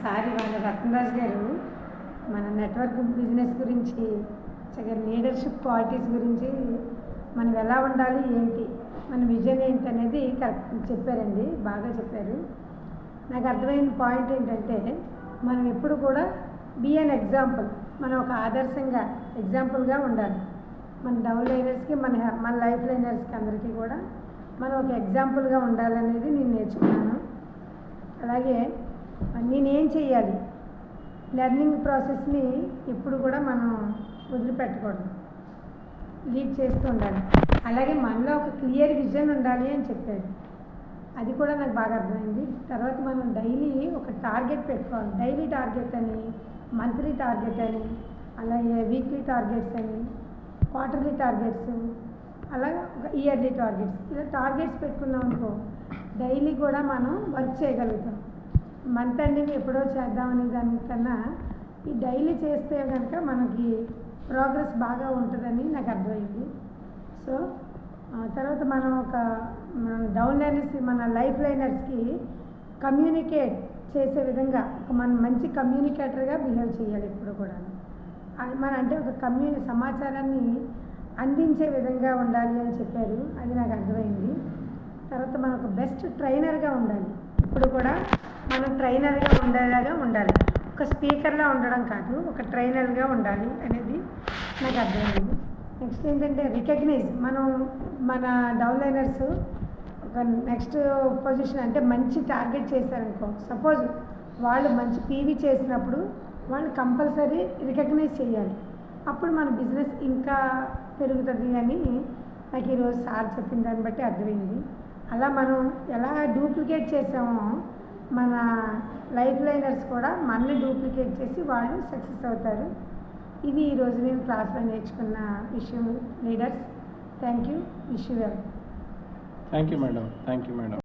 సారి వాళ్ళ రతనరాజు గారు మన నెట్వర్క్ బిజినెస్ గురించి లీడర్షిప్ క్వాలిటీస్ గురించి మనం ఎలా ఉండాలి ఏంటి మన విజన్ ఏంటి అనేది కరెక్ట్ చెప్పారండి, బాగా చెప్పారు. నాకు అర్థమైన పాయింట్ ఏంటంటే మనం ఎప్పుడు కూడా బీ అన్ ఎగ్జాంపుల్, మనం ఒక ఆదర్శంగా ఎగ్జాంపుల్గా ఉండాలి. మన డౌన్ లైనర్స్కి మన లైఫ్ లైనర్స్కి అందరికీ కూడా మనం ఒక ఎగ్జాంపుల్గా ఉండాలనేది నేను నేర్చుకున్నాను. అలాగే నేనేం చేయాలి, లెర్నింగ్ ప్రాసెస్ని ఎప్పుడు కూడా మనం వదిలిపెట్టకూడదు, లీడ్ చేస్తూ ఉండాలి. అలాగే మనలో ఒక క్లియర్ విజన్ ఉండాలి అని చెప్పాడు, అది కూడా నాకు బాగా అర్థమైంది. తర్వాత మనం డైలీ ఒక టార్గెట్ పెట్టుకోవాలి, డైలీ టార్గెట్ అని, మంత్లీ టార్గెట్ అని, అలాగే వీక్లీ టార్గెట్స్ అని, క్వార్టర్లీ టార్గెట్స్, అలాగే ఒక ఇయర్లీ టార్గెట్స్. ఇలా టార్గెట్స్ పెట్టుకున్నాం అనుకో డైలీ కూడా మనం వర్క్ చేయగలుగుతాం. మంత్ ఎండింగ్ ఎప్పుడో చేద్దామనే దానికన్నా ఈ డైలీ చేస్తే కనుక మనకి ప్రోగ్రెస్ బాగా ఉంటుందని నాకు అర్థమైంది. సో తర్వాత మనం డౌన్ లైనర్స్, మన లైఫ్ లైనర్స్కి కమ్యూనికేట్ చేసే విధంగా మనం మంచి కమ్యూనికేటర్గా బిహేవ్ చేయాలి ఎప్పుడు కూడా. మన అంటే ఒక సమాచారాన్ని అందించే విధంగా ఉండాలి అని చెప్పారు, అది నాకు అర్థమైంది. తర్వాత మనం ఒక బెస్ట్ ట్రైనర్గా ఉండాలి, ఇప్పుడు కూడా మనం ట్రైనర్గా ఉండేలాగా ఉండాలి, ఒక స్పీకర్లా ఉండడం కాదు, ఒక ట్రైనర్గా ఉండాలి అనేది నాకు అర్థమైంది. నెక్స్ట్ ఏంటంటే రికగ్నైజ్, మన డౌన్ లైనర్స్ ఒక నెక్స్ట్ పొజిషన్ అంటే మంచి టార్గెట్ చేశారనుకో, సపోజ్ వాళ్ళు మంచి పీవీ చేసినప్పుడు వాళ్ళు కంపల్సరీ రికగ్నైజ్ చేయాలి, అప్పుడు మన బిజినెస్ ఇంకా పెరుగుతుంది అని నాకు ఈరోజు సార్ చెప్పిన దాన్ని బట్టి అర్థమైంది. అలా మనం ఎలా డూప్లికేట్ చేసామో మన లైఫ్ లైనర్స్ కూడా మనల్ని డూప్లికేట్ చేసి వాళ్ళు సక్సెస్ అవుతారు. ఇది ఈరోజు నేను క్లాస్లో నేర్చుకున్న విషయం. Leaders, thank you, wish you well. Thank you madam.